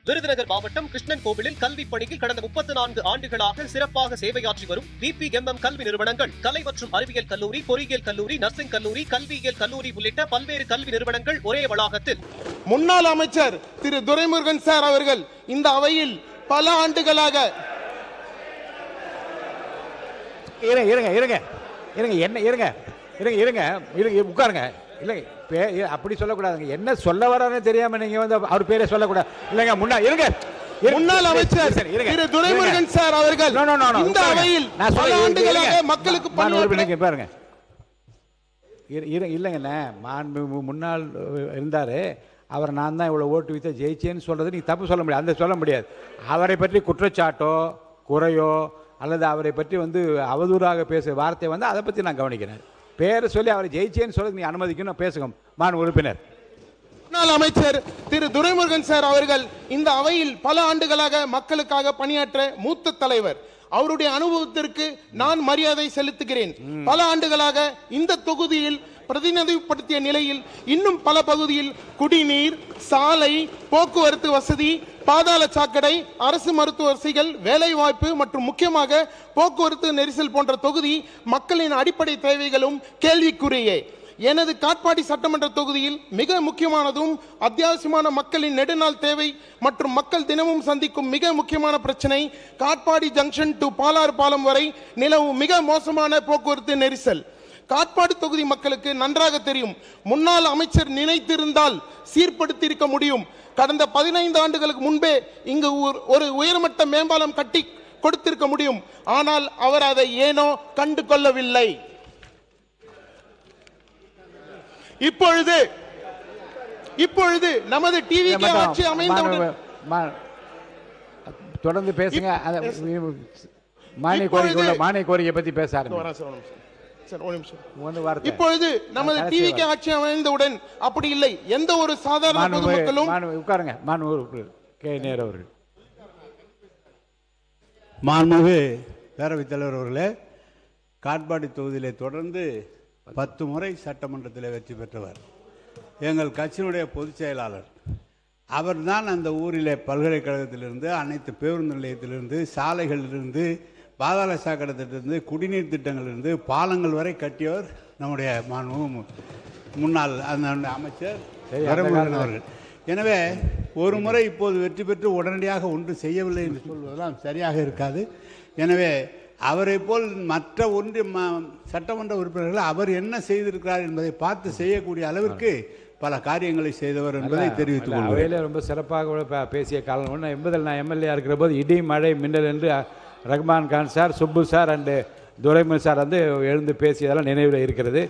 விருதுநகர் மாவட்டம் கிருஷ்ணன் கோவிலில் கல்வி பணியில் கடந்த 34 ஆண்டுகளாக சிறப்பாக சேவையாற்றி வரும் VPMM கல்வி நிறுவனங்கள், கலை மற்றும் அறிவியல் கல்லூரி, பொறியியல் கல்லூரி, நர்சிங் கல்லூரி, கல்வியியல் கல்லூரி உள்ளிட்ட பல்வேறு கல்வி நிறுவனங்கள் ஒரே வளாகத்தில். முன்னாள் அமைச்சர் திரு துரைமுருகன் சார் அவர்கள் இந்த அவையில் பல ஆண்டுகளாக உட்காருங்க. இல்லைங்க, அப்படி சொல்லக்கூடாதுங்க. என்ன சொல்ல வரான்னு தெரியாம நீங்க வந்து அவர் பேரே சொல்லக்கூடாது. இல்லைங்க, முன்னாள் அமைச்சர் திரு துரைமுருகன் சார் அவர்கள் இந்த அவையில் பல ஆண்டுகளாக மக்களுக்கு பாருங்க. இல்லைங்கண்ணே, முன்னாள் இருந்தாரு. அவர் நான் தான் இவ்வளவு ஓட்டு வைத்த ஜெயிச்சேன்னு சொல்றது நீங்க தப்பு சொல்ல முடியாது. அந்த சொல்ல முடியாது. அவரை பற்றி குற்றச்சாட்டோ குறையோ அல்லது அவரை பற்றி வந்து அவதூறாக பேச வார்த்தை வந்து அதை பற்றி நான் கவனிக்கிறேன். பேரை சொல்லி அவரை ஜெயிச்சேன்னு சொல்ல நீ அனுமதிக்கணும். பேசுங்க மாண்பு உறுப்பினர். முன்னாள் அமைச்சர் திரு துரைமுருகன் சார் அவர்கள் இந்த அவையில் பல ஆண்டுகளாக மக்களுக்காக பணியாற்ற மூத்த தலைவர். அவருடைய அனுபவத்திற்கு நான் மரியாதை செலுத்துகிறேன். பல ஆண்டுகளாக இந்த தொகுதியில் பிரதிநிதிப்படுத்திய நிலையில் இன்னும் பல பகுதியில் குடிநீர், சாலை, போக்குவரத்து வசதி, பாதாள சாக்கடை, அரசு மருத்துவ வசதிகள், வேலை வாய்ப்பு மற்றும் முக்கியமாக போக்குவரத்து நெரிசல் போன்ற தொகுதி மக்களின் அடிப்படை தேவைகளும் கேள்விக்குறியே. எனது காட்பாடி சட்டமன்ற தொகுதியில் மிக முக்கியமானதும் அத்தியாவசியமான மக்களின் நெடுநாள் தேவை மற்றும் மக்கள் தினமும் சந்திக்கும் மிக முக்கியமான பிரச்சனை காட்பாடி ஜங்ஷன் டு பாலாறு பாலம் வரை நிலவும் மிக மோசமான போக்குவரத்து நெரிசல். காட்பாடி தொகுதி மக்களுக்கு நன்றாக தெரியும். முன்னாள் அமைச்சர் நினைத்திருந்தால் சீர்படுத்தி இருக்க முடியும். கடந்த 15 ஆண்டுகளுக்கு முன்பே இங்கு ஒரு உயர்மட்ட மேம்பாலம் கட்டி கொடுத்திருக்க முடியும். ஆனால் அவர் அதை ஏனோ கண்டு கொள்ளவில்லை. இப்பொழுது நமது டிவிக்கு ஆட்சி அமைந்தவுடன் தொடர்ந்து பேசுங்க. மானிய கோரிக்கை பத்தி பேச ஆரம்பிச்சு. இப்பொழுது நமது டிவிக்கு ஆட்சி அமைந்தவுடன் அப்படி இல்லை. எந்த ஒரு சாதாரண பொதுமக்களும் உட்காருங்க. அவர்கள் மாண்புமிகு பேரவைத் தலைவர் அவர்களே, காட்பாடி தொகுதியிலே தொடர்ந்து 10 முறை சட்டமன்றத்தில் வெற்றி பெற்றவர் எங்கள் கட்சியினுடைய பொதுச் செயலாளர். அவர்தான் அந்த ஊரிலே பல்கலைக்கழகத்திலிருந்து, அனைத்து பேருந்து நிலையத்திலிருந்து, சாலைகளிலிருந்து, பாதாள சாக்கடை திட்டத்திலிருந்து, குடிநீர் திட்டங்களிலிருந்து, பாலங்கள் வரை கட்டியவர் நம்முடைய முன்னாள் அந்த அமைச்சர் துரைமுருகன் அவர்கள். எனவே ஒரு முறை இப்போது வெற்றி பெற்று உடனடியாக ஒன்று செய்யவில்லை என்று சொல்வதெல்லாம் சரியாக இருக்காது. எனவே அவரை போல் மற்ற சட்டமன்ற உறுப்பினர்கள் அவர் என்ன செய்திருக்கிறார் என்பதை பார்த்து செய்யக்கூடிய அளவிற்கு பல காரியங்களை செய்தவர் என்பதை தெரிவித்துக் கொள்கிறேன். ரொம்ப சிறப்பாக பேசிய காலம் ஒன்று 80 நான் எம்எல்ஏ இருக்கிற போது இடி, மழை, மின்னல் என்று Rahman Khan sir, Subbu sir and Duraimurugan sir வந்து எழுந்து பேசியதெல்லாம் நினைவில் இருக்கிறது.